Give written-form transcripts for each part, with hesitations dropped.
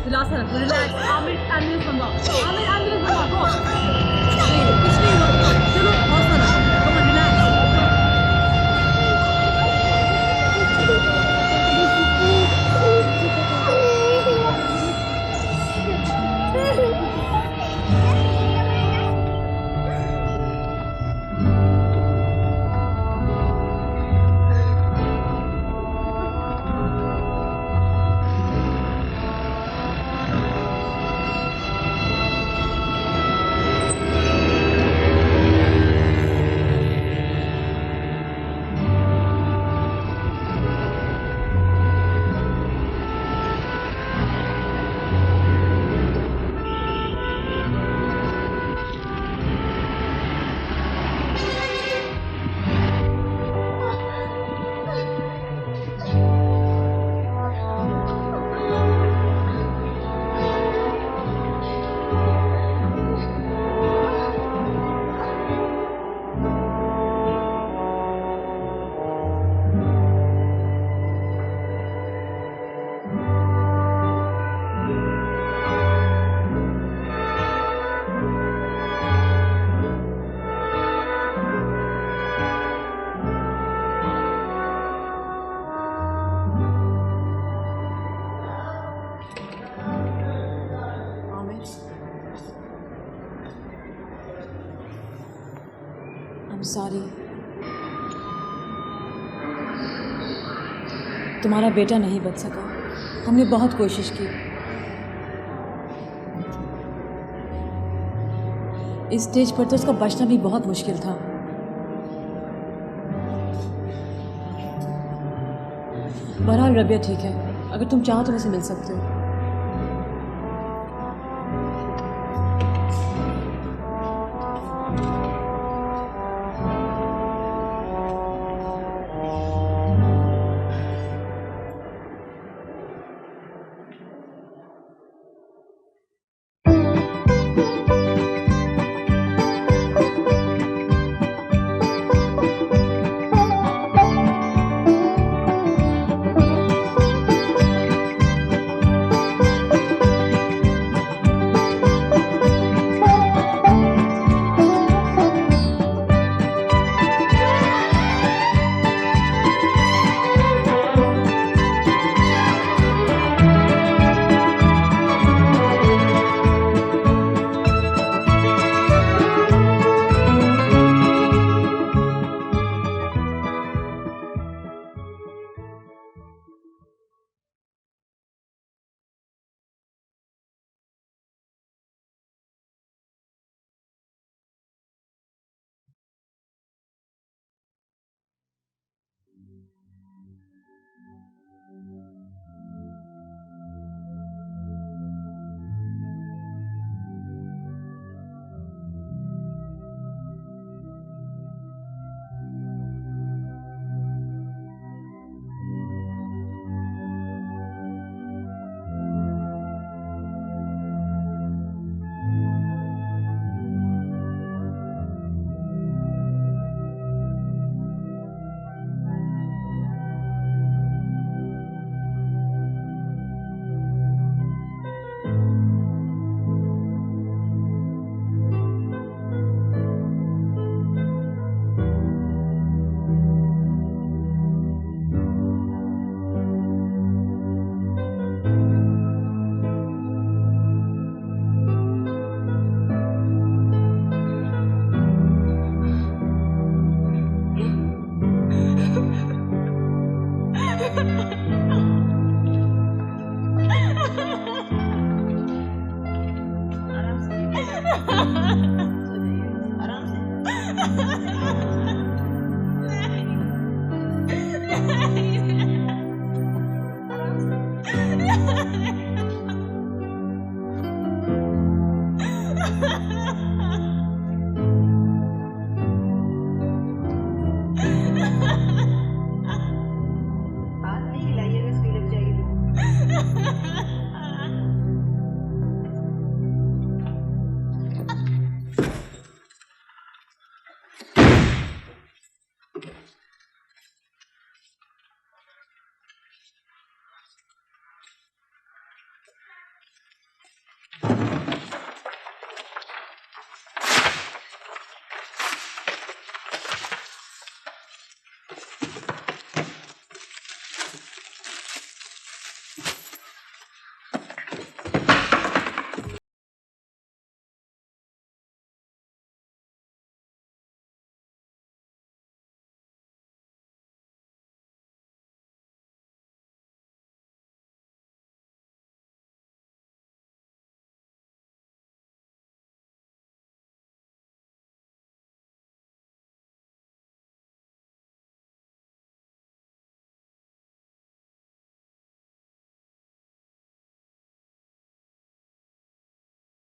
दिलासा रखो, relax. Aamir ambulance मंगाओ, आमिर एम्बुलेंस मंगाओ, गो। कुछ नहीं हुआ, चलो हौसला रखो, कम ऑन रिलैक्स। सॉरी, तुम्हारा बेटा नहीं बच सका। हमने बहुत कोशिश की। इस स्टेज पर तो उसका बचना भी बहुत मुश्किल था। बहरहाल रबिया ठीक है, अगर तुम चाहो तो मुझसे मिल सकते हो।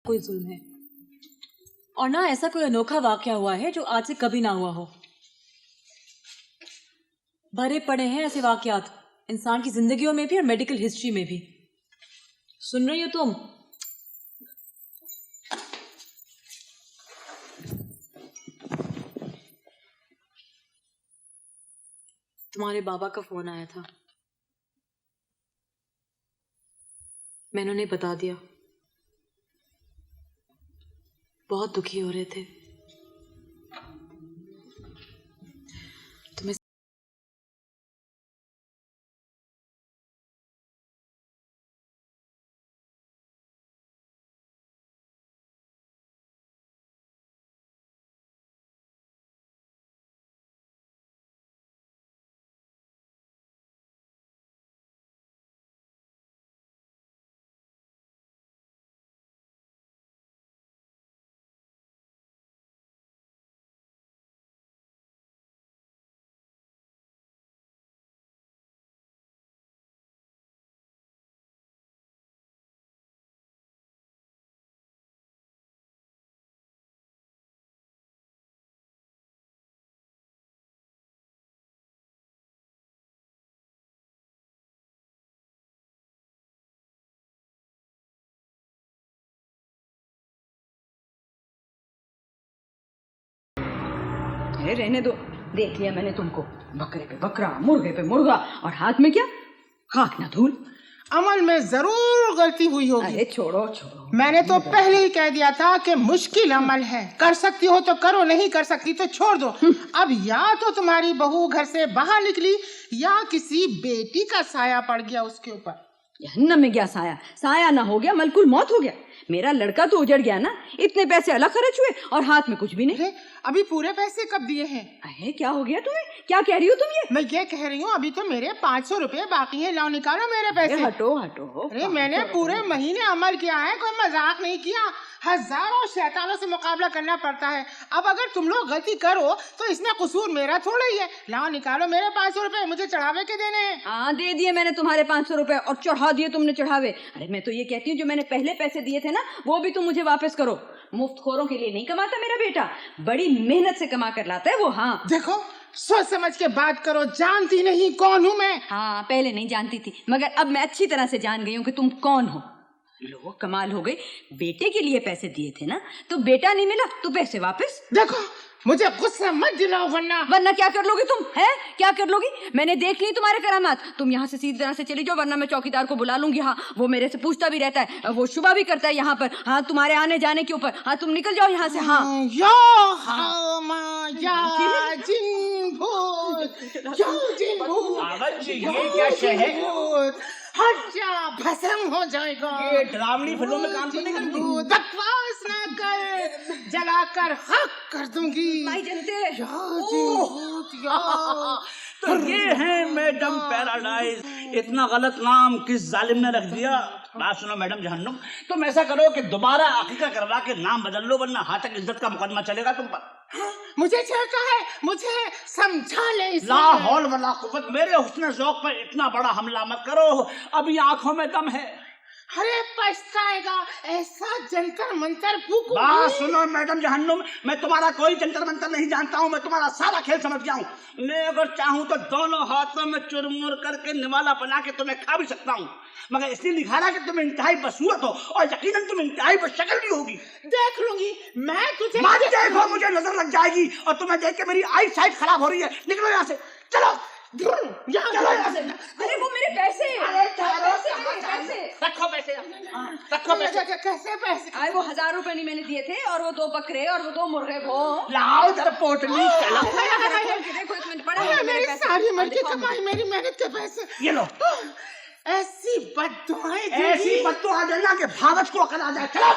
कोई जुल्म है, और ना ऐसा कोई अनोखा वाकया हुआ है जो आज से कभी ना हुआ हो। भरे पड़े हैं ऐसे वाकयात इंसान की जिंदगियों में भी और मेडिकल हिस्ट्री में भी। सुन रही हो तुम? तुम्हारे बाबा का फोन आया था, मैंने उन्हें बता दिया। बहुत दुखी हो रहे थे। तुम्हें रहने दो, देख लिया मैंने तुमको, बकरे पे बकरा, मुर्गे पे मुर्गा, और हाथ में क्या, खाक ना धूल। अमल में जरूर गलती हुई होगी। अरे छोड़ो छोड़ो, मैंने तो पहले ही कह दिया था कि मुश्किल अमल है, कर सकती हो तो करो, नहीं कर सकती तो छोड़ दो। अब या तो तुम्हारी बहू घर से बाहर निकली या किसी बेटी का साया पड़ गया उसके ऊपर। जहन्नम में गया साया, साया ना हो गया मलकुल मौत हो गया। मेरा लड़का तो उजड़ गया ना, इतने पैसे अलग खर्च हुए और हाथ में कुछ भी नहीं। अभी पूरे पैसे कब दिए हैं? अरे क्या हो गया तुम्हें, क्या कह रही हो तुम ये? मैं ये कह रही हूँ अभी तो मेरे 500 रुपए बाकी हैं, लाओ निकालो मेरे पैसे। हटो हटो। अरे मैंने पूरे महीने अमल किया है, कोई मजाक नहीं किया। हजारों शैतानों से मुकाबला करना पड़ता है। अब अगर तुम लोग गलती करो तो इसमें कसूर मेरा थोड़ा ही है। लाओ निकालो मेरे 500 रुपए, मुझे चढ़ावे के देने हैं। हाँ दे दिए मैंने तुम्हारे 500 रुपए, और चढ़ा दिए तुमने चढ़ावे। अरे मैं तो ये कहती हूँ जो मैंने पहले पैसे दिए थे ना, वो भी तुम मुझे वापस करो। मुफ्तखोरों के लिए नहीं कमाता मेरा बेटा, बड़ी मेहनत से कमा कर लाता है वो। हाँ देखो, सोच समझ के बात करो, जानती नहीं कौन हूँ मैं। हाँ पहले नहीं जानती थी, मगर अब मैं अच्छी तरह से जान गई हूँ कि तुम कौन हो। लो कमाल हो गई, बेटे के लिए पैसे दिए थे ना, तो बेटा नहीं मिला तो पैसे वापस। देखो मुझे गुस्सा मत दिलाओ, वरना क्या कर लोगी तुम, है क्या कर लोगी? मैंने देख ली तुम्हारे करामात। तुम यहाँ से सीधी तरह से चली जाओ, वरना मैं चौकीदार को बुला लूंगी। हाँ वो मेरे से पूछता भी रहता है, वो शुबा भी करता है यहाँ पर। हाँ तुम्हारे आने जाने के ऊपर। हाँ तुम निकल जाओ यहाँ से। हाँ ये क्या शहर, हट जा, भस्म हो जाएगा। ये डरावनी फिल्मों में काम तो नहीं करती? बकवास ना कर, जलाकर हक कर दूंगी। भाई जनते तो ये है मैडम पैराडाइज। इतना गलत नाम किस जालिम ने रख दिया। बात सुनो मैडम जहन्नुम, तुम ऐसा करो कि दोबारा अकीका करवा के नाम बदल लो, वरना हाथक इज्जत का मुकदमा चलेगा तुम पर। मुझे चाहता है, मुझे समझा ले। ला हौल वला कुव्वत, मेरे हुस्न ज़ौक़ पर इतना बड़ा हमला मत करो, अभी आंखों में दम है। अरे पछताएगा, ऐसा जंतर मंतर फूकूंगी। बात सुनो मैडम जहन्नुम, मैं तुम्हारा कोई जंतर मंतर नहीं जानता हूँ, मैं तुम्हारा सारा खेल समझ गया हूँ। मैं अगर चाहूँ तो दोनों हाथों में चुरमुर करके निवाला बना के तुम्हें खा भी सकता हूँ, मगर इसलिए लिखा रहा कि तुम इंतहाई बदसूरत हो और यकीनन तुम इंतहाई बदशक्ल भी होगी। देख लूंगी मैं तुझे। मत देखो, मुझे नजर लग जाएगी और तुम्हें देख के मेरी आई साइट खराब हो रही है। निकलो यहाँ से, चलो चलो यहाँ से। अरे वो मेरे पैसे, पैसे रखो पैसे, रखो पैसे। कैसे पैसे? अरे वो 1000 रुपए नहीं मैंने दिए थे, और वो 2 बकरे और वो 2 मुर्गे को। लाओ इधर पोटली, चलो। देखो एक मिनट पड़ा है मेरे पैसे। सारी उम्र की कमाई, मेरी मेहनत के पैसे। ये लो। ऐसी बद्दुआएं, ऐसी बद्दुआ देना कि भावच को अकल आ जाए। चलो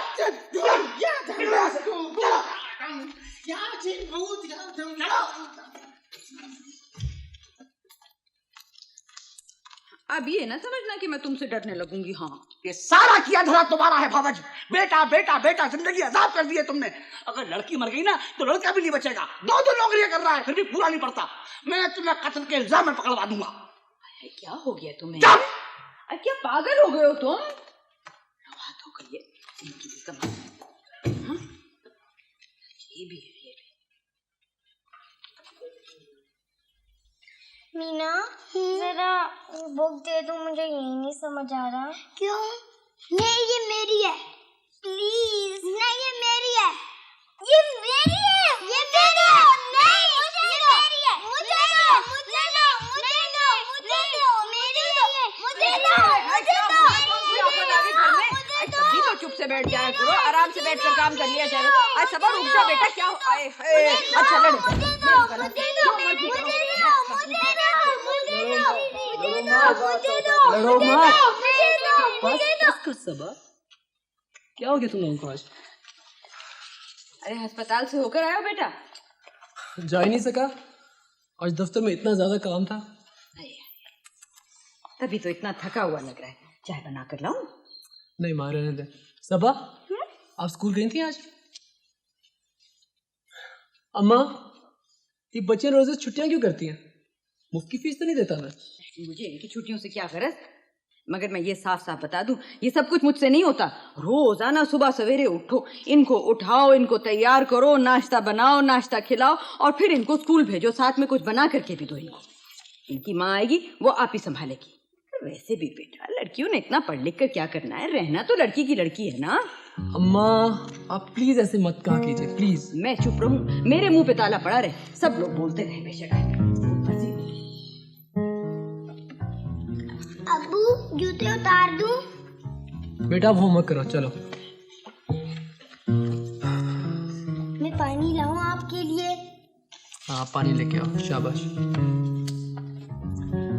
अब ये ना समझना कि मैं तुमसे डरने लगूंगी। हाँ ये सारा किया धरा तुम्हारा है भावज। बेटा बेटा बेटा जिंदगी अजाब कर दी है तुमने। अगर लड़की मर गई ना तो लड़का भी नहीं बचेगा। 2 नौकरियां कर रहा है फिर भी पूरा नहीं पड़ता। मैं तुम्हें कत्ल के इल्जाम में पकड़वा दूंगा। क्या हो गया तुम्हें? क्या पागल हो गए हो तुम? बात हो गई है। ये भी है, ये भी। मीना जरा बुक दे दो, मुझे यही नहीं समझ आ रहा। क्यों? नहीं ये मेरी है, प्लीज। नहीं ये मेरी है, ये मेरी है, ये मेरी है। नहीं मुझे दो, मेरी है, मुझे दो, मुझे दो, मुझे दो, मुझे दो, मेरी है, मुझे दो, मुझे दो, तभी तो चुप से बैठ जाया करो, आराम से बैठकर काम कर लिया करो। आज सब रुक जा बेटा, क्या आए अच्छा लड़ लड़ो मत, बस कर सबा। क्या हो गया तुम लोगों को आज? अरे अस्पताल से होकर आयो बेटा? जा ही नहीं सका, आज दफ्तर में इतना ज्यादा काम था। तभी तो इतना थका हुआ लग रहा है। चाय बना कर लाऊं? नहीं मार रहने दे। सबा आप स्कूल गई थी आज? अम्मा ये बच्चे रोज छुट्टियां क्यों करती हैं? मुफ्त की फीस तो नहीं देता मैं। मुझे इनकी छुट्टियों से क्या गरज, मगर मैं ये साफ साफ बता दूं, ये सब कुछ मुझसे नहीं होता। रोजाना सुबह सवेरे उठो, इनको उठाओ, इनको तैयार करो, नाश्ता बनाओ, नाश्ता खिलाओ और फिर इनको स्कूल भेजो। साथ में कुछ बना करके भी दो इनको। इनकी माँ आएगी, वो आप ही संभालेगी। वैसे भी बेटा, लड़कियों ने इतना पढ़ लिख कर क्या करना है, रहना तो लड़की की लड़की है ना। अम्मा आप प्लीज ऐसे मत कहा कीजिए, प्लीज। मैं चुप रहूं, मेरे मुंह पे ताला पड़ा रहे, सब लोग बोलते रहे बेशक। अब्बू जूते उतार दूं? बेटा आप होमवर्क करो, चलो। मैं पानी लाऊं आपके लिए? हाँ पानी लेके आओ, शाबाश।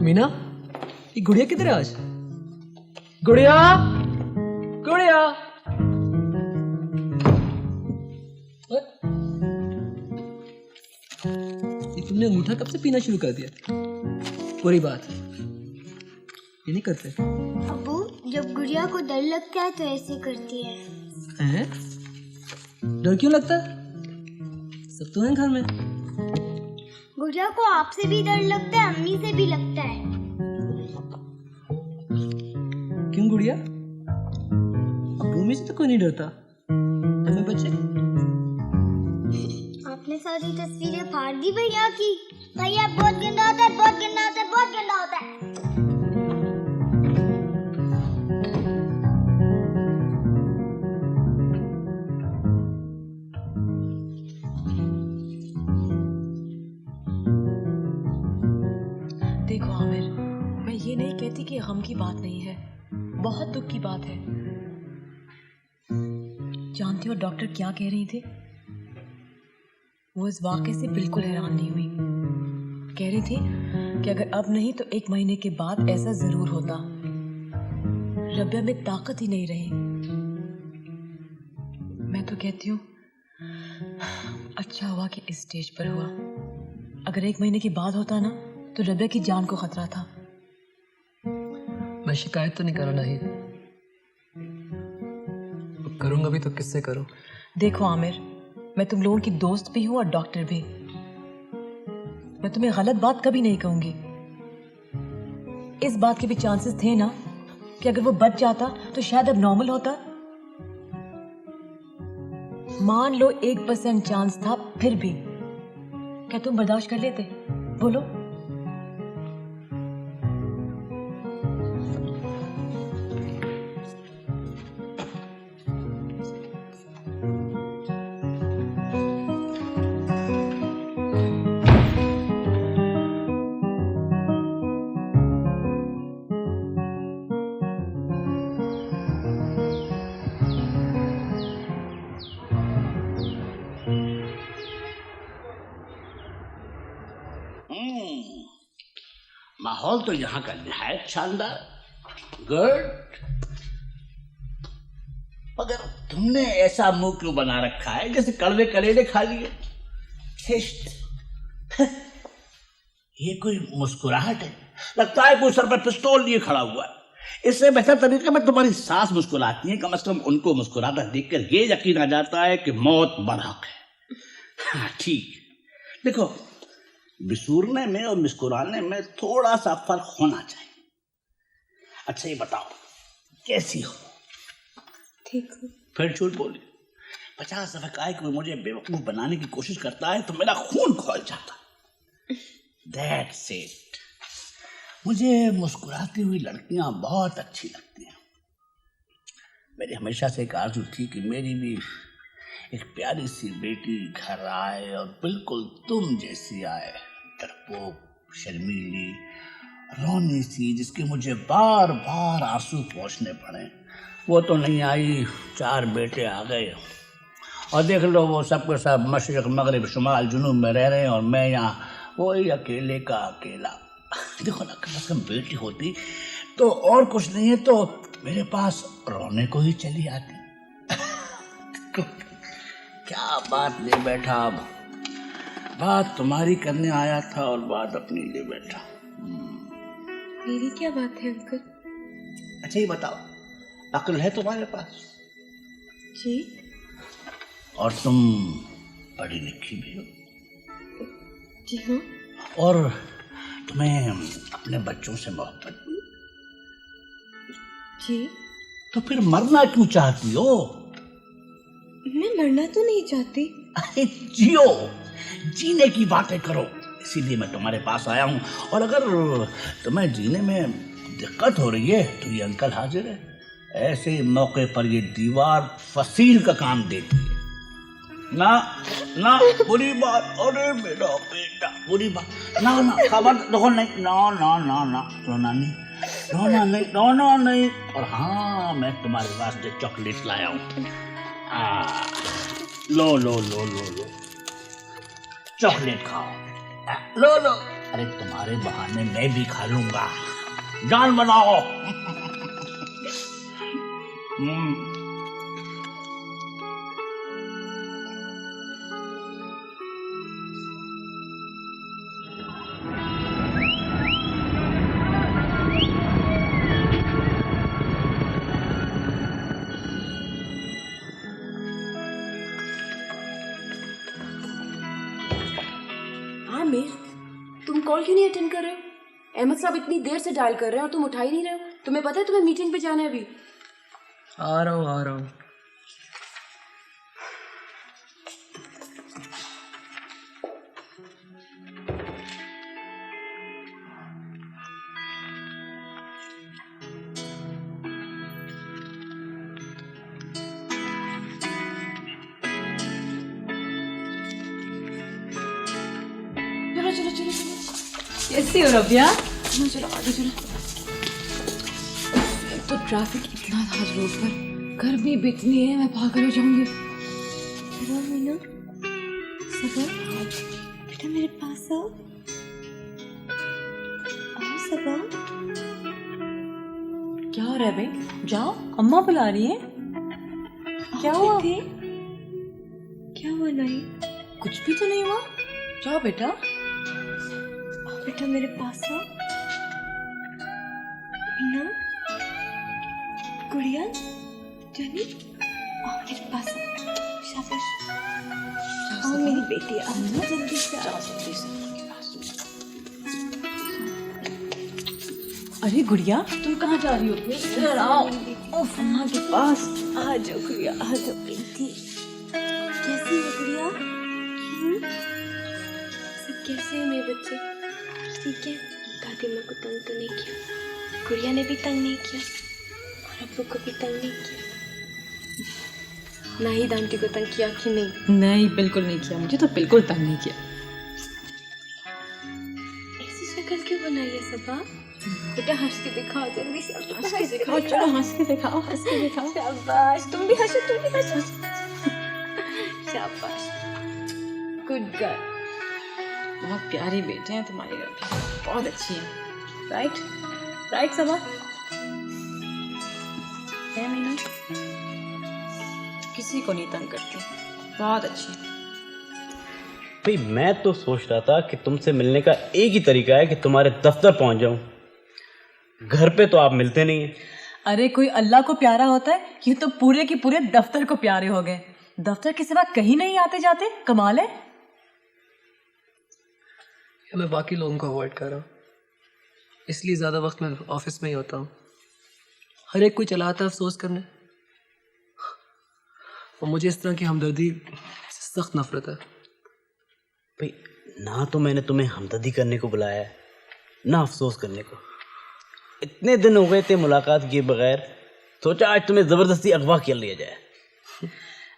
मीना ये गुड़िया किधर है आज? गुड़िया, गुड़िया। ये तुमने अंगूठा कब से पीना शुरू कर दिया? पूरी बात ये नहीं करते। अब्बू जब गुड़िया को डर लगता है तो ऐसे करती है। हैं? डर क्यों लगता है? सब तो हैं घर में। गुड़िया को आपसे भी डर लगता है, अम्मी से भी लगता है। क्यों गुड़िया? अम्मी से तो कोई नहीं डरता। हमें बच्चे आपने सारी तस्वीरें फाड़ दी भैया की। भैया बहुत गंदा होता है, बहुत गंदा होता है, बहुत गंदा होता है। देखो आमिर, मैं ये नहीं कहती कि गम की बात नहीं है, बहुत दुख की बात है। जानती हो डॉक्टर क्या कह रही थी? वो इस वाक़े से बिल्कुल हैरान नहीं हुई। कह रही थी कि अगर अब नहीं तो 1 महीने के बाद ऐसा जरूर होता। रबिया में ताकत ही नहीं रही। मैं तो कहती हूँ अच्छा हुआ कि इस स्टेज पर हुआ। अगर 1 महीने के बाद होता ना तो रबिया की जान को खतरा था। मैं शिकायत तो नहीं कर रहा, नहीं करूंगा भी तो किससे करूं? देखो आमिर, मैं तुम लोगों की दोस्त भी हूं और डॉक्टर भी। मैं तुम्हें गलत बात कभी नहीं कहूंगी। इस बात के भी चांसेस थे ना कि अगर वो बच जाता तो शायद अब नॉर्मल होता। मान लो 1% चांस था, फिर भी क्या तुम बर्दाश्त कर लेते? बोलो। माहौल तो यहाँ का निहायत शानदार, गुड। मगर तुमने ऐसा मुंह क्यों बना रखा है जैसे कड़वे करेले खा लिए? ये कोई मुस्कुराहट है? लगता है कोई सर पर पिस्तौल लिए खड़ा हुआ है। इससे बेहतर तरीके में तुम्हारी सास मुस्कुराती है, कम से कम उनको मुस्कुराता देखकर ये यकीन आ जाता है कि मौत बरहक है। हाँ ठीक, देखो बिसूरने में और मुस्कुराने में थोड़ा सा फर्क होना चाहिए। अच्छा ये बताओ कैसी हो? ठीक हो। फिर झूठ बोली। 50 दफे कहा है कि वो मुझे बेवकूफ बनाने की कोशिश करता है तो मेरा खून खौल जाता। That's it. मुझे मुस्कुराती हुई लड़कियां बहुत अच्छी लगती हैं। मेरी हमेशा से एक आरज़ू थी कि मेरी भी एक प्यारी सी बेटी घर आए और बिल्कुल तुम जैसी आए, डरपोक, शर्मीली, रोनी सी, जिसके मुझे बार बार आंसू पोंछने पड़े। वो तो नहीं आई, 4 बेटे आ गए और देख लो वो सब के सब मशरिक मगरिब शुमाल जुनूब में रह रहे हैं और मैं यहाँ वही अकेले का अकेला। देखो ना, कम से कम बेटी होती तो और कुछ नहीं है तो मेरे पास रोने को ही चली आती। क्या बात ले बैठा, अब बात तुम्हारी करने आया था और बात अपनी ले बैठा। मेरी क्या बात है अंकल? अच्छा ये बताओ, अक्ल है तुम्हारे पास? जी। और तुम पढ़ी लिखी भी हो? जी हाँ। और तुम्हें अपने बच्चों से मोहब्बत भी? जी। तो फिर मरना क्यों चाहती हो? मैं मरना तो नहीं चाहती। अरे जियो, जीने की बातें करो, इसीलिए मैं तुम्हारे पास आया हूँ। और अगर तुम्हें जीने में दिक्कत हो रही है तो ये अंकल हाजिर है। ऐसे मौके पर ये दीवार फसील का काम देती है। ना ना बुरी बात, अरे मेरा बेटा बुरी बात, ना ना खबर देखो नहीं, ना ना ना ना रोना नहीं, रोना नहीं, रोना नहीं। और हाँ, मैं तुम्हारे वास्ते चॉकलेट लाया हूँ। लो लो लो लो लो, चॉकलेट खाओ, लो लो। अरे तुम्हारे बहाने मैं भी खा लूंगा, जान बनाओ। आमिर, तुम कॉल क्यों नहीं अटेंड कर रहे हो? अहमद साहब इतनी देर से डायल कर रहे हैं और तुम उठा ही नहीं रहे हो। तुम्हें पता है तुम्हें मीटिंग पे जाना है अभी। आ रहा हूँ। चलो चलो चलो चलो। कैसी हो रबिया? चलो चलो आगे चलो। एक तो ट्रैफिक इतना था आज रोड पर, गर्मी भी इतनी है, मैं पागल हो जाऊंगी। मीना, सबा, बेटा मेरे पास आओ। आओ सबा। क्या हो रहा है भाई? जाओ, अम्मा बुला रही है। क्या हुआ? क्या हुआ? नहीं कुछ भी तो नहीं हुआ। जाओ बेटा, बेटा मेरे पास आओ। मीना, गुड़िया, जानी, आओ मेरे पास आओ। शाबाश, आओ मेरी बेटी, आओ ना जल्दी से, आओ जल्दी से। अरे गुड़िया, तुम कहाँ जा रही हो? इधर आओ, उफ, अम्मा के पास आ जाओ। गुड़िया आ जाओ बेटी। कैसी हो गुड़िया? सब कैसे हैं मेरे बच्चे? ठीक है। दादी माँ को तंग तो नहीं किया? गुड़िया ने भी तंग नहीं किया और अब्बू को भी तंग नहीं किया? नाहिद आंटी को तंग किया कि नहीं? नहीं, बिल्कुल नहीं किया। मुझे तो बिल्कुल तंग नहीं किया। ऐसी शक्ल क्यों बनाई है सबा? बेटा हंस के दिखाओ जल्दी से। हंस के दिखाओ, चलो हंस के दिखाओ, हंस के दिखाओ। शाबाश, तुम भी हंसो, तुम भी हंसो। शाबाश, गुड गर्ल। बहुत प्यारी बेटे हैं तुम्हारी रबिया, बहुत अच्छी है। राइट राइट सबा है मीना, किसी को नहीं तंग करती, बहुत अच्छी है। भाई मैं तो सोच रहा था कि तुमसे मिलने का एक ही तरीका है कि तुम्हारे दफ्तर पहुंच जाऊं। घर पे तो आप मिलते नहीं हैं। अरे कोई अल्लाह को प्यारा होता है, ये तो पूरे के पूरे दफ्तर को प्यारे हो गए। दफ्तर के सिवा कहीं नहीं आते जाते, कमाल है। मैं बाकी लोगों को अवॉइड कर रहा हूँ, इसलिए ज़्यादा वक्त मैं ऑफिस में ही होता हूँ। हर एक कोई चला आता है अफसोस करने, और मुझे इस तरह की हमदर्दी से सख्त नफरत है। भाई ना तो मैंने तुम्हें हमदर्दी करने को बुलाया है ना अफसोस करने को। इतने दिन हो गए थे मुलाकात किए बगैर, सोचा आज तुम्हें ज़बरदस्ती अगवा कर लिया जाए।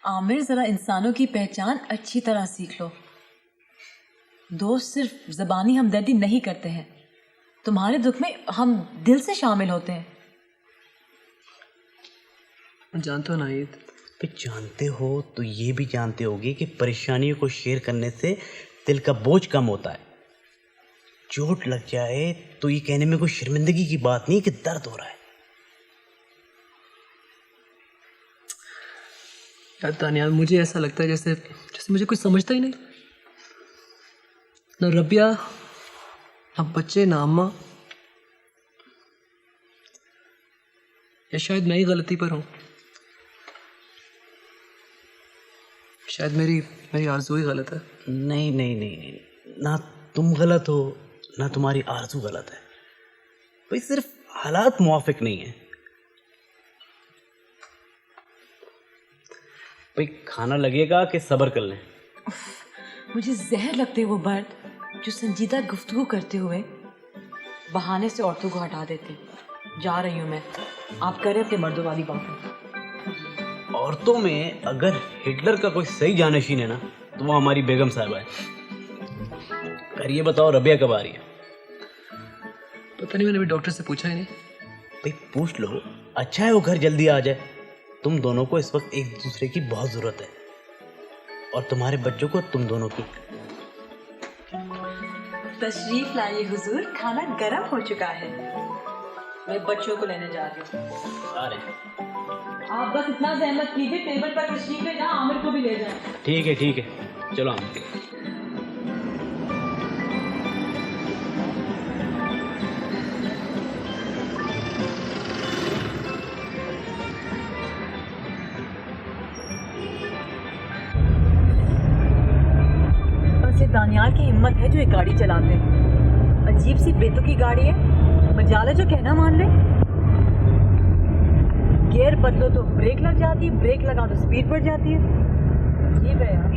आमिर, जरा इंसानों की पहचान अच्छी तरह सीख लो। दोस्त सिर्फ ज़बानी हमदर्दी नहीं करते हैं, तुम्हारे दुख में हम दिल से शामिल होते हैं। जानते हो नाहिद, भाई जानते हो तो ये भी जानते होगे कि परेशानियों को शेयर करने से दिल का बोझ कम होता है। चोट लग जाए तो ये कहने में कोई शर्मिंदगी की बात नहीं कि दर्द हो रहा है। यार तानिया, मुझे ऐसा लगता है जैसे जैसे मुझे कोई समझता ही नहीं। ना रबिया, ना बच्चे, ना अम्मा। या शायद मैं ही गलती पर हूँ। शायद मेरी आरज़ू ही गलत है। नहीं नहीं नहीं नहीं, ना तुम गलत हो ना तुम्हारी आरज़ू गलत है। भाई सिर्फ हालात मुवाफिक नहीं है। भाई खाना लगेगा कि सब्र कर लें? मुझे जहर लगते वो मर्द जो संजीदा गुफ्तगू करते हुए बहाने से औरतों को हटा देते। जा रही हूँ मैं, आप करें अपने मर्दों वाली बातें। औरतों में अगर हिटलर का कोई सही जानशीन है ना तो वो हमारी बेगम साहिबा है। अगर ये बताओ रबिया कब आ रही है? पता नहीं, मैंने अभी डॉक्टर से पूछा ही नहीं। भाई पूछ लो, अच्छा है वो घर जल्दी आ जाए। तुम दोनों को इस वक्त एक दूसरे की बहुत ज़रूरत है और तुम्हारे बच्चों को तुम दोनों की। तशरीफ लाइए हुजूर, खाना गर्म हो चुका है। मैं बच्चों को लेने जा रही हूँ। आ रहे हैं। आप बस इतना जहमत कीजिए, टेबल पर तशरीफ ले जाएं, आमिर को भी ले जाएं। ठीक है चलो हम। दानियाल की हिम्मत है जो ये गाड़ी चलाते हैं। अजीब सी बेतुकी गाड़ी है, मजाल है जो कहना मान ले। गियर बदलो तो ब्रेक लग जाती है, ब्रेक लगाओ तो स्पीड बढ़ जाती है। अजीब है यार।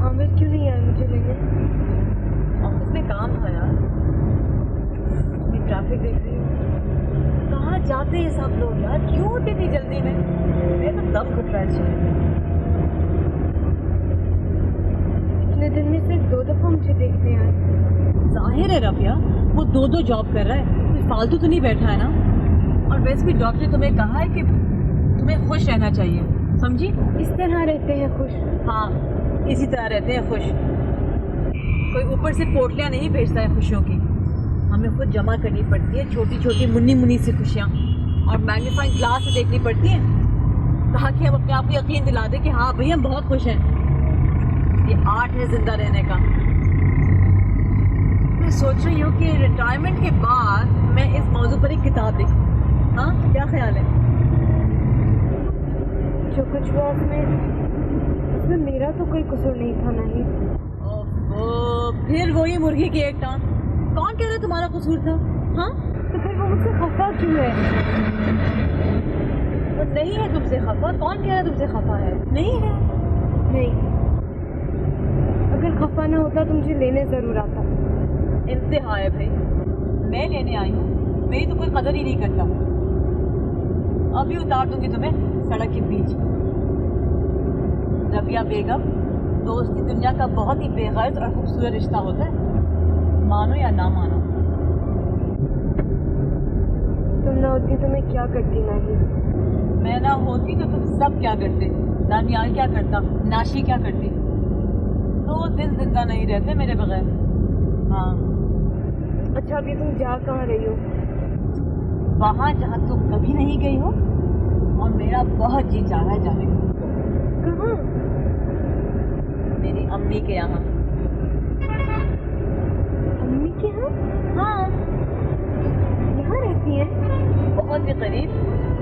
आमिर क्यों नहीं आया मुझे लेने? ऑफिस में काम था यार। मैं ट्रैफिक देख रही हूँ। कहाँ जाते हैं सब लोग यार, क्यों होते इतनी जल्दी में? मैं तो दम घुट रहा है। दिन में सिर्फ 2 दफा मुझे देखते हैं। जाहिर है रबिया, वो 2 जॉब कर रहा है, कोई फालतू तो नहीं बैठा है ना। और वैसे भी डॉक्टर ने तुम्हें कहा है कि तुम्हें खुश रहना चाहिए, समझी? इस तरह रहते हैं खुश? हाँ, इसी तरह रहते हैं खुश। कोई ऊपर से पोटलियाँ नहीं भेजता है खुशियों की, हमें खुद जमा करनी पड़ती है छोटी छोटी मुन्नी मुन्नी सी खुशियाँ, और मैग्नीफाइंग ग्लास से देखनी पड़ती हैं ताकि हम अपने आप को यकीन दिला दें कि हाँ भाई हम बहुत खुश हैं। ये आर्ट है जिंदा रहने का। मैं सोच रही हूँ कि रिटायरमेंट के बाद मैं इस मौजू पर एक किताब लिखूं। हाँ, क्या ख्याल है? जो कुछ हुआ उसमें मेरा तो कोई कसूर नहीं था। नहीं। ओह, फिर वही मुर्गी की एक टांग। कौन कह रहा है तुम्हारा कसूर था? हाँ, तो फिर वो मुझसे खफा क्यों है? वो नहीं है तुमसे खफा। कौन कह रहा है तुमसे खफा है? नहीं है। नहीं, अगर खफा ना होता तो मुझे लेने जरूर आता। इंतहा है भाई, मैं लेने आई हूँ, मेरी तो कोई कदर ही नहीं करता। अभी उतार दूंगी तुम्हें सड़क के बीच। रबिया बेगम, दोस्ती दुनिया का बहुत ही बेगर्ज और खूबसूरत रिश्ता होता है, मानो या ना मानो। तुम ना होती तो मैं क्या करती? नहीं, मैं ना होती तो तुम सब क्या करते? दानियाल क्या करता? नाशी क्या करती? 2 दिन जिंदा नहीं रहते मेरे बगैर। हाँ। अच्छा, अभी तुम जा कहाँ रही हो? वहाँ जहाँ तुम कभी नहीं गई हो और मेरा बहुत जी चाह रहा है जाने को। कहाँ? मेरी अम्मी के यहाँ। अम्मी के यहाँ? हाँ, यहाँ रहती है? बहुत ही करीब।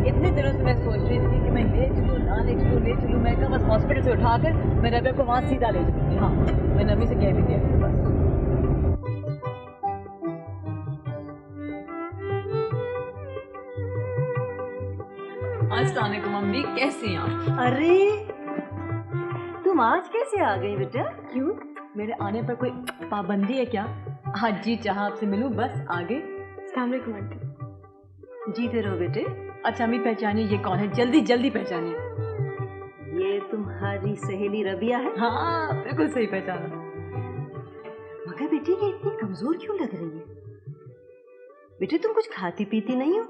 इतने दिनों से मैं सोच रही थी कि मैं ले चलूँ ना ले चलूँ, ले चलूँ। मैं कहा बस हॉस्पिटल से उठाकर मैं रबिया को वहाँ सीधा ले चलूँगी। हाँ, मैंने अम्मी से कह भी दिया। बस अस्सलाम वालेकुम मम्मी, कैसे हैं आप? अरे तुम आज कैसे आ गई बेटा? क्यों, मेरे आने पर कोई पाबंदी है क्या? आज जी चाहा आपसे मिलूं, बस आ गई। अस्सलाम वालेकुम आंटी। जीते रहो बेटे। अच्छा अम्मी, पहचानिए ये कौन है, जल्दी जल्दी पहचानिए। ये तुम्हारी सहेली रबिया है। हाँ बिल्कुल सही पहचाना। मगर बेटी ये इतनी कमजोर क्यों लग रही है? बेटे तुम कुछ खाती पीती नहीं हो,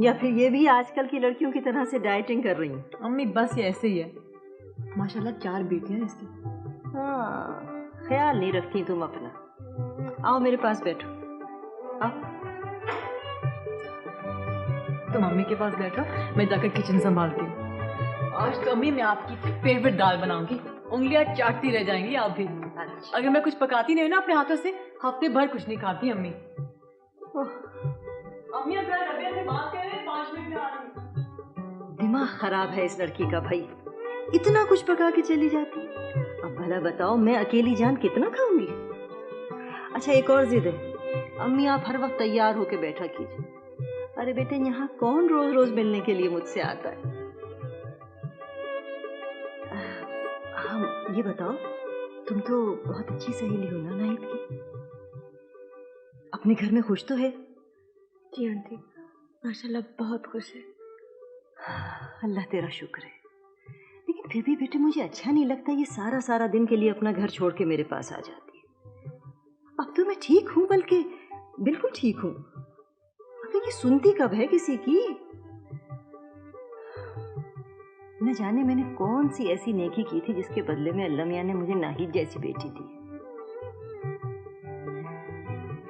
या फिर ये भी आजकल की लड़कियों की तरह से डाइटिंग कर रही हो? अम्मी बस ये ऐसे ही है, माशाल्लाह 4 बेटियां हैं इसकी। हाँ, ख्याल नहीं रखती तुम अपना। आओ मेरे पास बैठो। आओ। तुम मम्मी के पास बैठो, मैं जाकर किचन संभालती हूँ। आज तो अम्मी मैं आपकी फेवरेट दाल बनाऊंगी, उंगलियां चाटती रह जाएंगी आप भी। अगर मैं कुछ पकाती नहीं हूँ ना अपने हाथों से, हफ्ते भर कुछ नहीं खाती अम्मी। अम्मी अगर रबिया से बात कर रहे हैं, 5 मिनट में आ रही हूँ। दिमाग खराब है इस लड़की का भाई, इतना कुछ पका के चली जाती है। अब भला बताओ मैं अकेली जान कितना खाऊंगी? अच्छा एक और जिद है, अम्मी आप हर वक्त तैयार होके बैठा कीजिए। अरे बेटे यहाँ कौन रोज रोज मिलने के लिए मुझसे आता है? हाँ ये बताओ, तुम तो बहुत अच्छी सहेली हो ना नाहिद की, अपने घर में खुश तो है? जी आंटी, माशाल्लाह बहुत खुश है। अल्लाह तेरा शुक्र है। लेकिन फिर भी बेटे मुझे अच्छा नहीं लगता ये सारा सारा दिन के लिए अपना घर छोड़ के मेरे पास आ जाती है। अब तो मैं ठीक हूँ, बल्कि बिल्कुल ठीक हूँ, मगर ये सुनती कब है किसी की? न जाने मैंने कौन सी ऐसी नेकी की थी जिसके बदले में अल्लाह मियां ने मुझे नाहिद जैसी बेटी दी।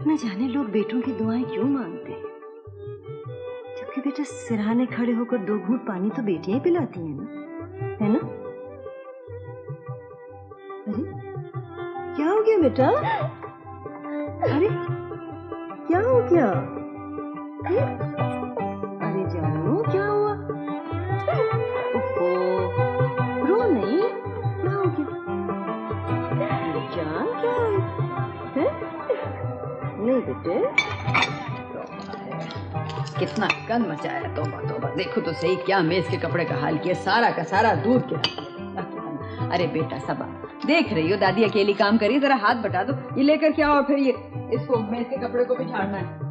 न जाने लोग बेटों की दुआएं क्यों मांगते हैं, जबकि बेटा सिरहाने खड़े होकर 2 घूंट पानी तो बेटियां ही पिलाती हैं ना, है ना? अरे क्या हो गया बेटा? अरे क्या हो गया? अरे जानू क्या हुआ? ओहो, रो नहीं, क्या हो गया? जान क्या है? नहीं बेटे, कितना गंद मचाया, तौबा तौबा। देखो तो सही क्या मेज के कपड़े का हाल किया, सारा का सारा दूध के। अरे बेटा सबा, देख रही हो दादी अकेली काम करी, जरा हाथ बटा दो, ये लेकर के आओ, फिर ये इसको मेज के कपड़े को भी झाड़ना है।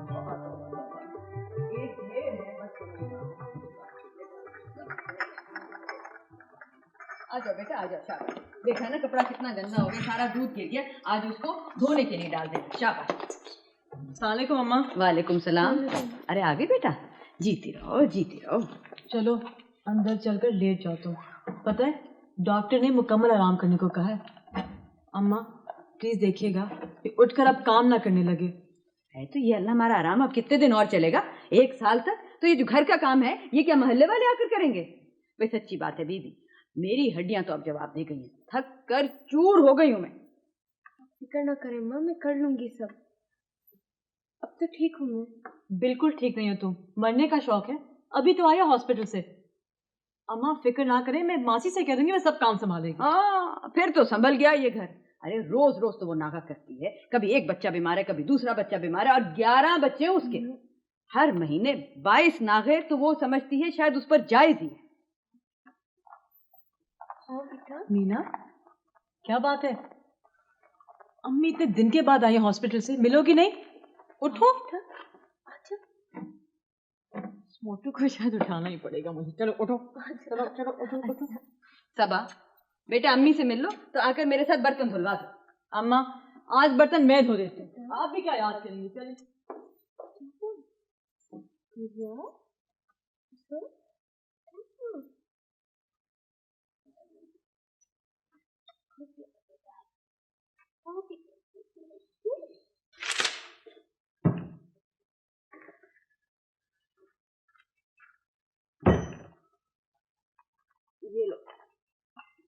आ जाओ बेटा आ जाओ, शाबाश। देखा ना कपड़ा कितना गंदा हो गया, सारा दूध गिर गया, आज उसको धोने के लिए डाल देना, शाबाश। अस्सलाम वालेकुम अम्मा। वालेकुम सलाम। अरे आ गई बेटा, जीती रहो जीती रहो। चलो अंदर चलकर लेट जाओ तुम, पता है डॉक्टर ने मुकम्मल आराम करने को कहा है। अम्मा प्लीज देखिएगा कि उठकर अब काम ना करने लगे। है तो ये अल्लाह हमारा आराम अब कितने दिन और चलेगा? 1 साल तक? तो ये जो घर का काम है ये क्या मोहल्ले वाले आकर करेंगे? भाई सच्ची बात है बीबी, मेरी हड्डियां तो अब जवाब दे गई हैं, थक कर चूर हो गई हूं मैं। फिक्र ना करें माँ, मैं कर लूंगी सब, अब तो ठीक हूँ मैं। बिल्कुल ठीक नहीं हो तुम, मरने का शौक है, अभी तो आया हॉस्पिटल से। अम्मा फिक्र ना करें, मैं मासी से कह दूंगी, मैं सब काम संभालेगी। हाँ फिर तो संभल गया ये घर। अरे रोज रोज तो वो नागा करती है, कभी एक बच्चा बीमार है, कभी दूसरा बच्चा बीमार है, और 11 बच्चे उसके। हर महीने 22 नागे, तो वो समझती है शायद उस पर जायज ही है। मीना क्या बात है? अम्मी इतने दिन के बाद आई हॉस्पिटल से, मिलोगी नहीं? उठो। मोटू को शायद उठाना ही पड़ेगा मुझे। चलो उठो, चलो चलो उठो उठो। सबा बेटा अम्मी से मिल लो, तो आकर मेरे साथ बर्तन धुलवा दो। अम्मा आज बर्तन मैं धो देती हूँ, आप भी क्या याद करेंगे। चलिए ये लो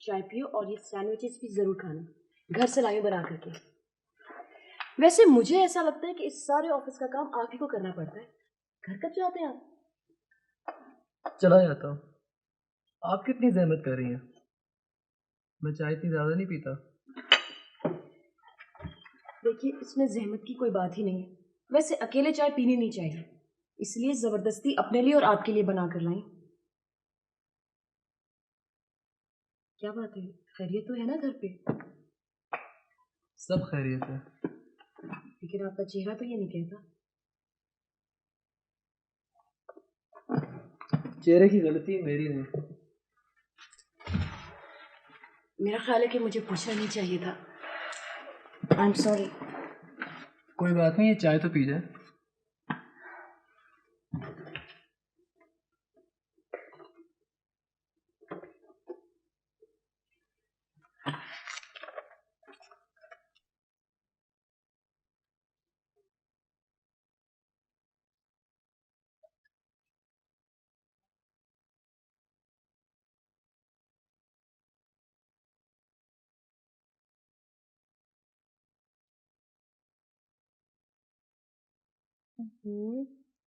चाय पियो, और ये सैंडविचेस भी जरूर खाना, घर से लाई बना करके। वैसे मुझे ऐसा लगता है कि इस सारे ऑफिस का काम आप ही को करना पड़ता है। घर कब जाते हैं आप? चला जाता हूँ। आप कितनी जहमत कर रही हैं? मैं चाय इतनी ज़्यादा नहीं पीता। देखिए इसमें जहमत की कोई बात ही नहीं है, वैसे अकेले चाय पीनी नहीं चाहिए, इसलिए ज़बरदस्ती अपने लिए और आपके लिए बना कर लाई। क्या बात है, खैरियत तो है ना घर पे? सब खैरियत है। लेकिन आपका चेहरा तो ये नहीं कहता। चेहरे की गलती मेरी नहीं। मेरा ख्याल है कि मुझे पूछना नहीं चाहिए था। I am sorry. कोई बात नहीं, ये चाय तो पी जाए।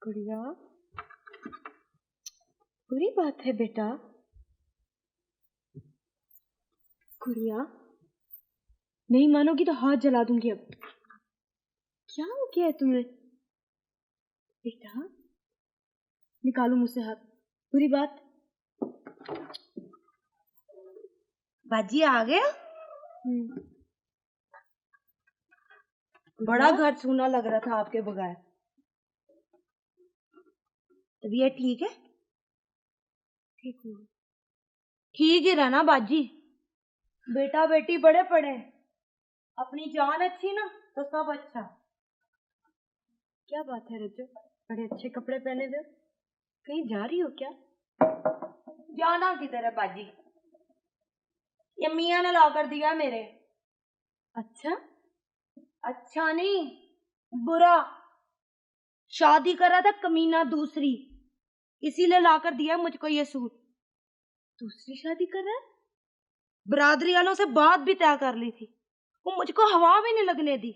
गुड़िया, बुरी बात है बेटा। गुड़िया, नहीं मानोगी तो हाथ जला दूंगी अब। क्या हो गया है तुम्हें बेटा? निकालो मुझसे हाथ। बुरी बात। बाजी आ गया। बड़ा घर सूना लग रहा था आपके बगैर। तबीयत ठीक है? ठीक हूँ। ठीक ही रहना बाजी। बेटा बेटी बड़े पड़े, अपनी जान अच्छी ना तो सब अच्छा। क्या बात है रज्जो, बड़े अच्छे कपड़े पहने हुए, कहीं जा रही हो क्या? जाना किधर है बाजी? ये मियाँ ने ला कर दिया मेरे। अच्छा? अच्छा नहीं, बुरा। शादी करा था कमीना दूसरी, इसीलिए लाकर दिया मुझको ये सूट। दूसरी शादी कर रहा है? बरादरी वालों से बात भी तय कर ली थी, वो मुझको हवा भी नहीं लगने दी।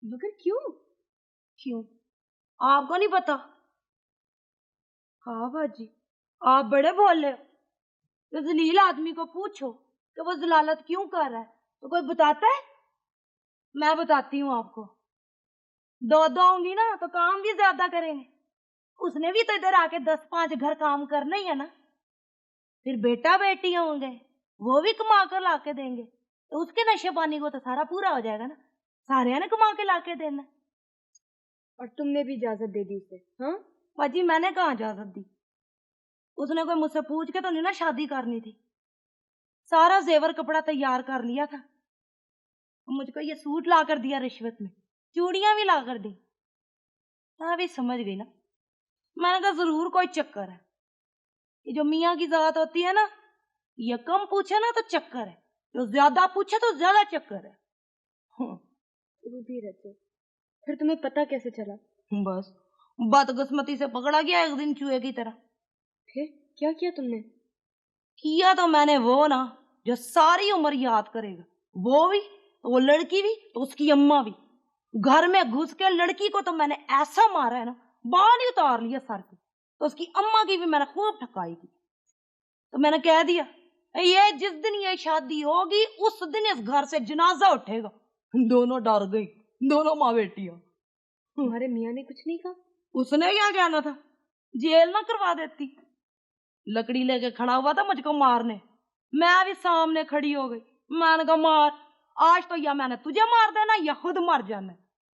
मगर क्यों? क्यों आपको नहीं पता? हाँ बाजी, आप बड़े भोले हो। तो जलील आदमी को पूछो कि वो जलालत क्यों कर रहा है, तो कोई बताता है? मैं बताती हूँ आपको। दो होंगी ना तो काम भी ज्यादा करेंगे। उसने भी तो इधर आके 10-5 घर काम करना ही है ना। फिर बेटा बेटी होंगे, वो भी कमा कर ला के देंगे, तो उसके नशे पानी को तो सारा पूरा हो जाएगा ना। सारे ने कमा के ला के देना। और तुमने भी इजाजत दे दी उसे? हाँ बाजी, मैंने कहाँ इजाजत दी? उसने कोई मुझसे पूछ के तो नहीं ना शादी करनी थी। सारा जेवर कपड़ा तैयार कर लिया था, मुझको ये सूट ला कर दिया रिश्वत में, चूड़ियां भी ला कर दी। मैं भी समझ गई ना। मैंने कहा जरूर कोई चक्कर है। ये जो मियाँ की जात होती है ना, ये कम पूछे ना तो चक्कर है, जो ज्यादा पूछे तो ज्यादा चक्कर है। भी रहते। फिर तुम्हें पता कैसे चला? बस बदकिस्मती से पकड़ा गया एक दिन चूहे की तरह। फिर क्या किया तुमने? किया तो मैंने वो ना जो सारी उम्र याद करेगा। वो भी तो वो लड़की भी तो उसकी अम्मा भी। घर में घुस के लड़की को तो मैंने ऐसा मारा है ना, बाल ही उतार लिया सर के। तो उसकी अम्मा की भी मैंने खूब ठकाई की। तो मैंने कह दिया, ये जिस दिन ये शादी होगी उस दिन इस घर से जनाजा उठेगा। दोनों डर गई, दोनों माँ बेटियां। तुम्हारे मियाँ ने कुछ नहीं कहा? उसने क्या कहना था, जेल ना करवा देती। लकड़ी लेके खड़ा हुआ था मुझको मारने, मैं भी सामने खड़ी हो गई। मैंने कहा मार, आज तो या मैंने तुझे मार देना या खुद मर जाना।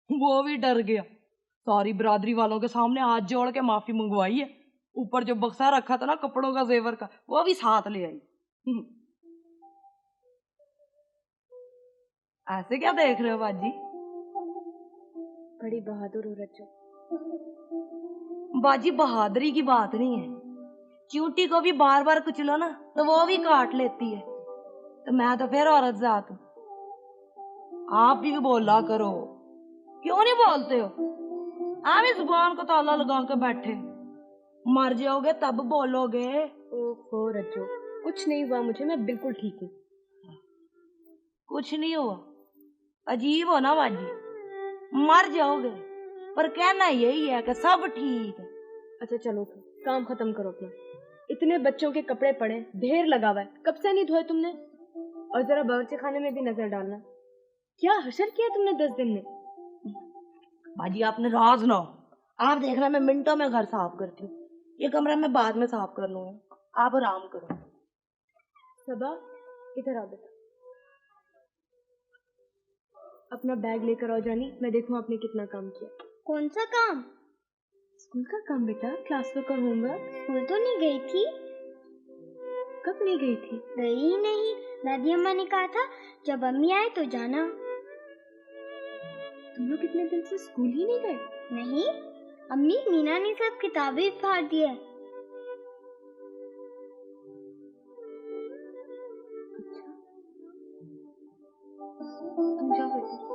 वो भी डर गया। सारी बरादरी वालों के सामने हाथ जोड़ के माफी मंगवाई है। ऊपर जो बक्सा रखा था ना कपड़ों का, जेवर का, वो भी साथ ले आई। ऐसे क्या देख रहे हो बाजी? बड़ी बहादुर हो रज्जो। बाजी, बहादुरी की बात नहीं है। चींटी को भी बार बार कुचलो ना तो वो भी काट लेती है। तो मैं तो फिर औरत जात हूं। आप भी बोला करो, क्यों नहीं बोलते हो? आप इस जुबान को ताला लगा के बैठे, मर जाओगे तब बोलोगे। ओहो रज्जो, कुछ नहीं हुआ मुझे, मैं बिल्कुल ठीक हूँ। कुछ नहीं हुआ? अजीब हो ना बाजी, मर जाओगे पर कहना यही है कि सब ठीक है। अच्छा चलो फिर काम खत्म करो अपना। इतने बच्चों के कपड़े पड़े, ढेर लगा हुआ है, कब से नहीं धोए तुमने? और जरा बावर्ची खाने में भी नजर डालना। क्या हशर किया तुमने 10 दिन में? बाजी आपने राज ना हो। आप देखना मैं मिनटों में घर साफ करती हूँ। ये कमरा मैं बाद में साफ कर लूंगा, आप आराम करो। सबा, इधर आओ बेटा। अपना बैग लेकर आओ जानी, मैं देखूं आपने कितना काम किया। कौन सा काम? स्कूल का काम बेटा, क्लास वर्क और होमवर्क। स्कूल तो नहीं गई थी। कब नहीं गई थी? गई ही नहीं। दादी अम्मा ने कहा था जब अम्मी आए तो जाना। तुम लोग कितने दिन से स्कूल ही नहीं गए? नहीं, अम्मी मीना ने सब किताबें फाड़ दी है। तुम जाओ बेटा।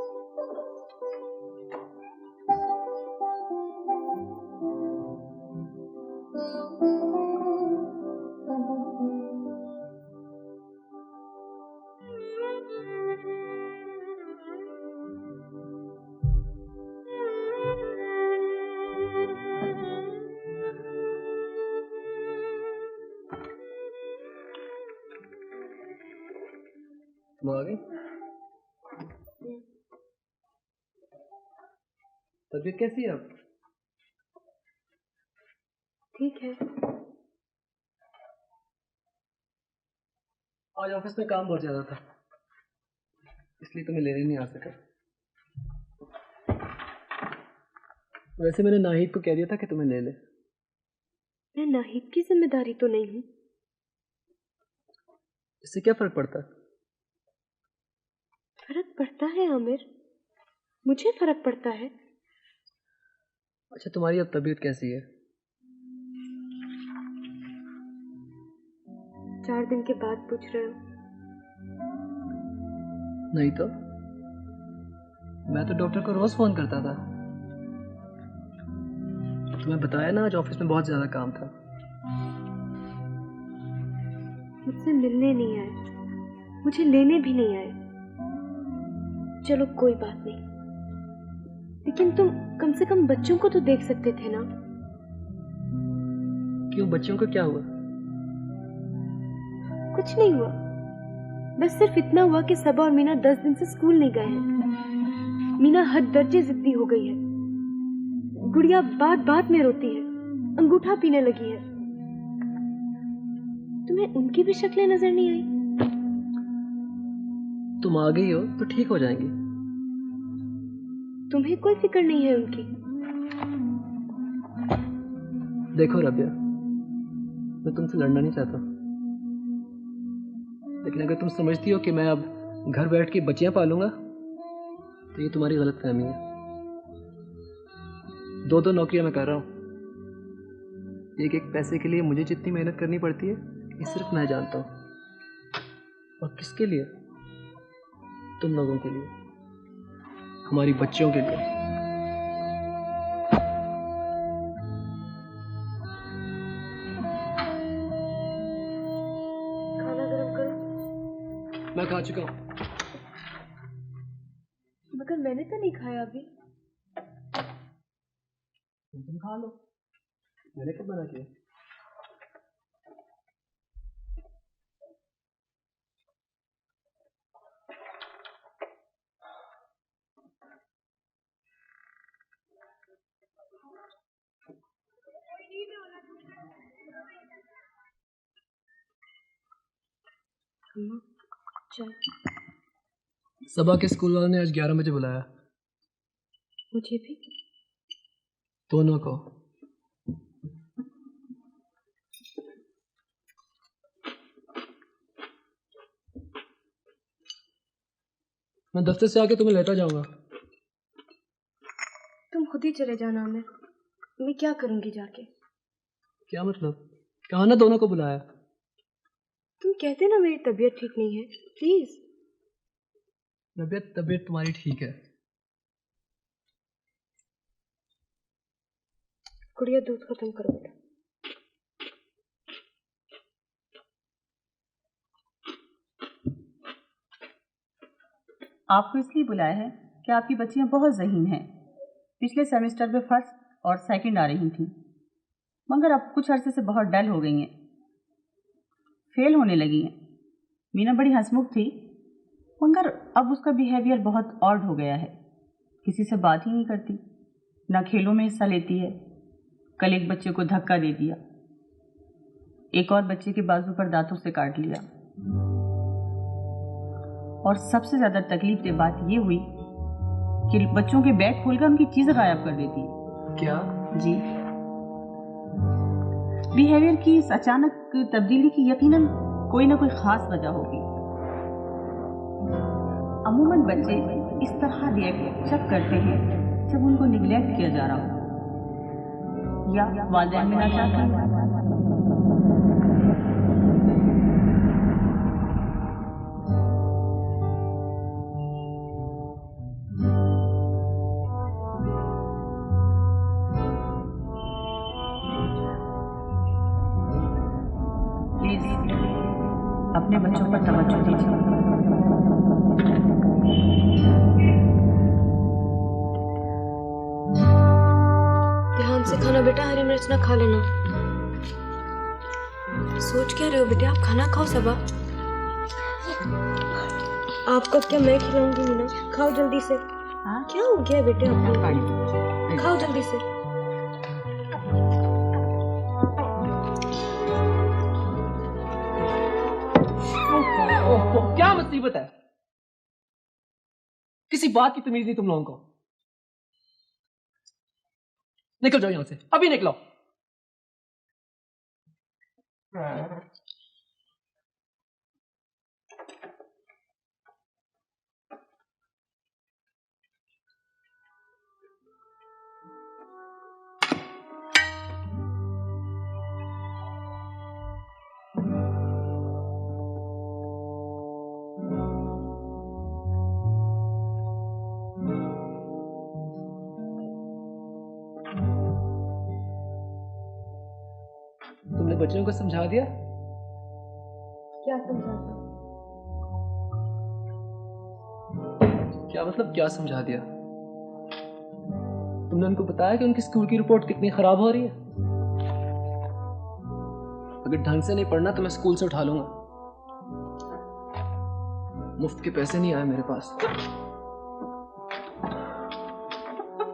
तुम आ गई? तबीयत कैसी है अब? ठीक है। आज ऑफिस में काम बहुत ज्यादा था, इसलिए तुम्हें लेने नहीं आ सका। वैसे मैंने नाहिद को कह दिया था कि तुम्हें ले ले। मैं नाहिद की जिम्मेदारी तो नहीं हूँ। इससे क्या फर्क पड़ता है? फर्क पड़ता है आमिर, मुझे फर्क पड़ता है। अच्छा, तुम्हारी अब तबीयत कैसी है? 4 दिन के बाद पूछ रहे हो? नहीं तो मैं तो डॉक्टर को रोज फोन करता था। तुम्हें बताया ना, आज ऑफिस में बहुत ज्यादा काम था। मुझसे मिलने नहीं आए, मुझे लेने भी नहीं आए। चलो कोई बात नहीं, लेकिन तुम कम से कम बच्चों को तो देख सकते थे ना। क्यों, बच्चों को क्या हुआ? कुछ नहीं हुआ, बस सिर्फ इतना हुआ कि सबा और मीना 10 दिन से स्कूल नहीं गए हैं। मीना हद दर्जे जिद्दी हो गई है। गुड़िया बात बात में रोती है, अंगूठा पीने लगी है। तुम्हें उनकी भी शक्लें नजर नहीं आई? तुम आ गई हो तो ठीक हो जाएंगी। तुम्हें कोई फिक्र नहीं है उनकी? देखो रबिया, मैं तुमसे लड़ना नहीं चाहता, लेकिन अगर तुम समझती हो कि मैं अब घर बैठ के बच्चियां पालूंगा तो ये तुम्हारी गलतफहमी है। 2 नौकरियां मैं कर रहा हूँ। एक पैसे के लिए मुझे जितनी मेहनत करनी पड़ती है ये सिर्फ मैं जानता हूँ। और किसके लिए? तुम लोगों के लिए, हमारी बच्चियों के लिए। खाना गरम करो। मैं खा चुका हूँ। मगर मैंने तो नहीं खाया अभी। तुम खा लो, मैंने कब मना किया? चल, सबा के स्कूल वालों ने आज 11 बजे बुलाया। मुझे भी। दोनों को। मैं दफ्तर से आके तुम्हें लेता जाऊंगा। तुम खुद ही चले जाना आमिर, मैं क्या करूंगी जाके? क्या मतलब? कहा ना दोनों को बुलाया। तुम कहते ना मेरी तबीयत ठीक नहीं है, प्लीज। तबीयत तुम्हारी ठीक है। गुड़िया दूध खत्म करो बेटा। आपको इसलिए बुलाया है कि आपकी बच्चियां बहुत ज़हीन हैं। पिछले सेमेस्टर में फर्स्ट और सेकंड आ रही थीं, मगर अब कुछ अरसे से बहुत डल हो गई हैं, फेल होने लगी हैं। मीना बड़ी हंसमुख थी, मगर अब उसका बिहेवियर बहुत ऑड हो गया है। किसी से बात ही नहीं करती, ना खेलों में हिस्सा लेती है। कल एक बच्चे को धक्का दे दिया, एक और बच्चे के बाजू पर दांतों से काट लिया। और सबसे ज़्यादा तकलीफ बात ये हुई कि बच्चों के बैग खोलकर उनकी चीज़ें गायब कर देती है। क्या? जी, बिहेवियर की इस अचानक तब्दीली की यकीनन कोई ना कोई ख़ास वजह होगी। अमूमन बच्चे इस तरह रिएक्ट जब करते हैं जब उनको निगलेक्ट किया जा रहा हो या वालिदैन में ना चाहते। प्लीज अपने बच्चों पर तवज्जो दीजिए। ध्यान से खाना बेटा, हरी मिर्च ना खा लेना। सोच क्या रहे हो बेटे, आप खाना खाओ सबा। आपको क्या मैं खिलाऊंगी मीना, खाओ जल्दी से। हाँ? क्या हो गया बेटे आपको, खाओ जल्दी से। ओहो, क्या मुसीबत है? किसी बात की तमीज नहीं तुम लोगों को। निकल जाओ यहां से, अभी निकलो। तुमने बच्चों को समझा दिया? क्या समझाता? क्या मतलब क्या समझा दिया? तुमने उनको बताया कि उनकी स्कूल की रिपोर्ट कितनी खराब हो रही है? अगर ढंग से नहीं पढ़ना तो मैं स्कूल से उठा लूंगा। मुफ्त के पैसे नहीं आए मेरे पास।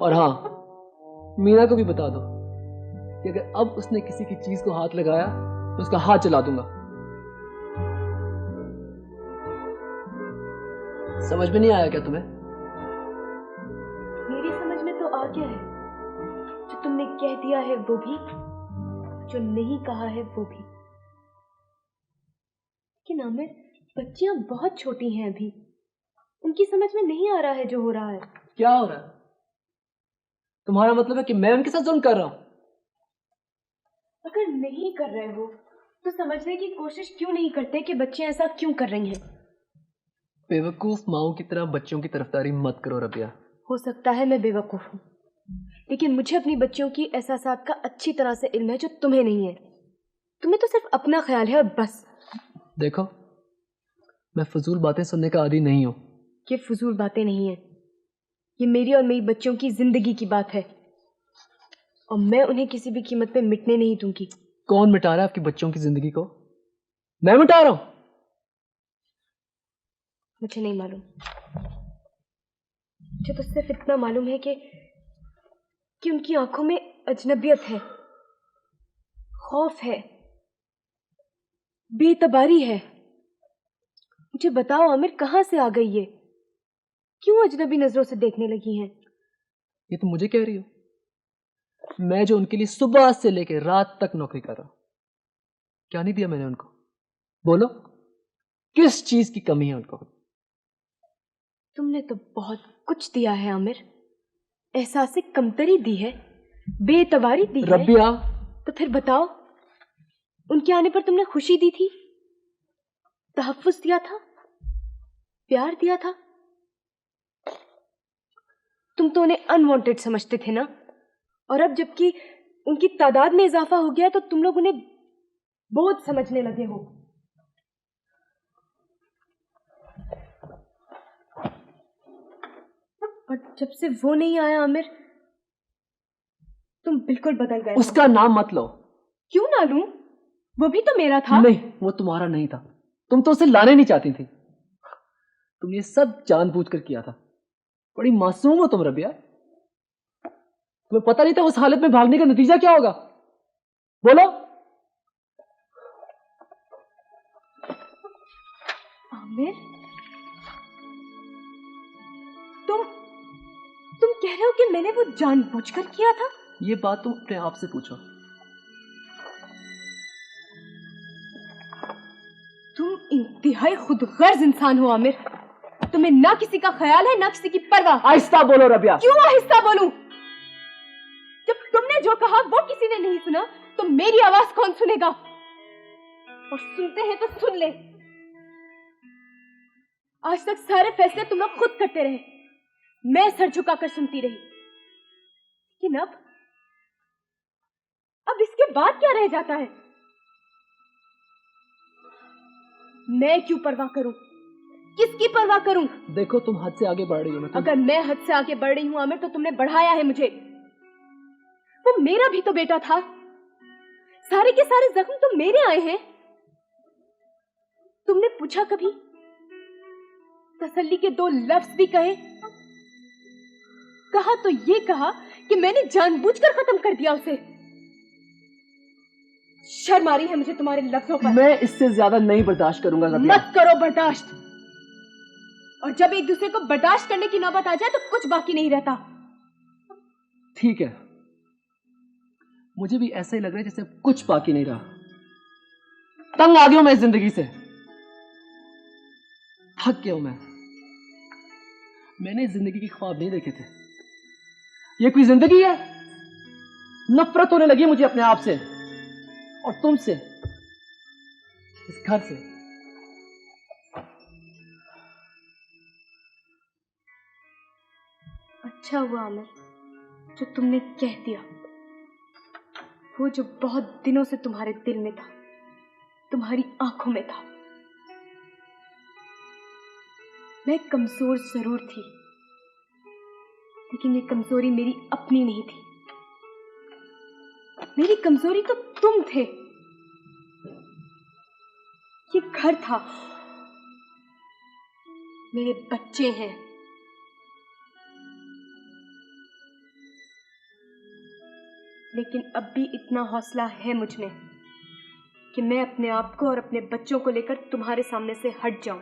और हाँ, मीना को भी बता दो कि अगर अब उसने किसी की चीज को हाथ लगाया तो उसका हाथ चला दूंगा। समझ में नहीं आया क्या तुम्हें? मेरी समझ में तो आ गया है। जो तुमने कह दिया है वो भी, जो नहीं कहा है वो भी। लेकिन आमिर, बच्चियां बहुत छोटी हैं अभी, उनकी समझ में नहीं आ रहा है जो हो रहा है। क्या हो रहा है? तुम्हारा मतलब है कि मैं उनके साथ जुल्म कर रहा हूं? अगर नहीं कर रहे हो तो समझने की कोशिश क्यों नहीं करते कि बच्चे ऐसा क्यों कर रही हैं? बेवकूफ माओ की तरह बच्चों की तरफदारी मत करो रबिया। हो सकता है मैं बेवकूफ हूँ, लेकिन मुझे अपनी बच्चियों की एहसासात का अच्छी तरह से इल्म है जो तुम्हें नहीं है। तुम्हें तो सिर्फ अपना ख्याल है और बस। देखो, मैं फजूल बातें सुनने का आदी नहीं हूँ। ये फजूल बातें नहीं है, ये मेरी और मेरी बच्चियों की जिंदगी की बात है और मैं उन्हें किसी भी कीमत पे मिटने नहीं दूंगी। कौन मिटा रहा है आपकी बच्चों की जिंदगी को? मैं मिटा रहा हूं? मुझे नहीं मालूम। मुझे तो सिर्फ इतना मालूम है कि उनकी आंखों में अजनबियत है, खौफ है, बेतबारी है। मुझे बताओ आमिर, कहां से आ गई ये? क्यों अजनबी नजरों से देखने लगी हैं? ये तो मुझे कह रही हो? मैं जो उनके लिए सुबह से लेकर रात तक नौकरी कर रहा हूं, क्या नहीं दिया मैंने उनको? बोलो, किस चीज की कमी है उनको? तुमने तो बहुत कुछ दिया है आमिर। एहसास कमतरी दी है, बेतवारी दी है। रबिया, तो फिर बताओ, उनके आने पर तुमने खुशी दी थी, तहफ्फुज़ दिया था, प्यार दिया था। तुम तो उन्हें अनवांटेड समझते थे ना, और अब जबकि उनकी तादाद में इजाफा हो गया तो तुम लोग उन्हें बोझ समझने लगे हो। और जब से वो नहीं आया आमिर, तुम बिल्कुल बदल गए। उसका नाम मत लो। क्यों ना लूं? वो भी तो मेरा था। नहीं, वो तुम्हारा नहीं था। तुम तो उसे लाने नहीं चाहती थी। तुम ये सब जानबूझकर किया था। बड़ी मासूम हो तुम रबिया। तुम्हें पता नहीं था उस हालत में भागने का नतीजा क्या होगा? बोलो। आमिर, रहे हो कि मैंने वो जानबूझकर किया था? ये बात तुम अपने आप से पूछो। तुम इंतहाई खुदगर्ज इंसान हो आमिर। तुम्हें ना किसी का ख्याल है ना किसी की परवाह। आहिस्ता बोलो रबिया। क्यों आहिस्ता बोलूं? जब तुमने जो कहा वो किसी ने नहीं सुना तो मेरी आवाज कौन सुनेगा? और सुनते हैं तो सुन ले। आज तक सारे फैसले तुम लोग खुद करते रहे, मैं सर झुकाकर सुनती रही। लेकिन अब इसके बाद क्या रह जाता है? मैं क्यों परवाह करूं? किसकी परवाह करूं? देखो तुम हद से आगे बढ़ रही हो ना। अगर मैं हद से आगे बढ़ रही हूं आमिर तो तुमने बढ़ाया है मुझे। वो मेरा भी तो बेटा था। सारे के सारे जख्म तो मेरे आए हैं। तुमने पूछा कभी? तसल्ली के 2 लफ्ज भी कहे? कहा तो ये कहा कि मैंने जानबूझकर खत्म कर दिया उसे। शर्म आ रही है मुझे तुम्हारे लफ्जों पर। मैं इससे ज्यादा नहीं बर्दाश्त करूंगा रबिया। मत करो बर्दाश्त। और जब एक दूसरे को बर्दाश्त करने की नौबत आ जाए तो कुछ बाकी नहीं रहता। ठीक है, मुझे भी ऐसा ही लग रहा है जैसे कुछ बाकी नहीं रहा। तंग आ गया हूं मैं इस जिंदगी से, थक गया हूं मैं। मैंने इस जिंदगी के ख्वाब नहीं देखे थे। ये कोई जिंदगी है? नफरत होने लगी मुझे अपने आप से और तुमसे, इस घर से। अच्छा हुआ आमिर जो तुमने कह दिया। वो जो बहुत दिनों से तुम्हारे दिल में था, तुम्हारी आंखों में था। मैं कमजोर जरूर थी, लेकिन ये कमजोरी मेरी अपनी नहीं थी। मेरी कमजोरी तो तुम थे। ये घर था, मेरे बच्चे हैं। लेकिन अब भी इतना हौसला है मुझ में कि मैं अपने आप को और अपने बच्चों को लेकर तुम्हारे सामने से हट जाऊं।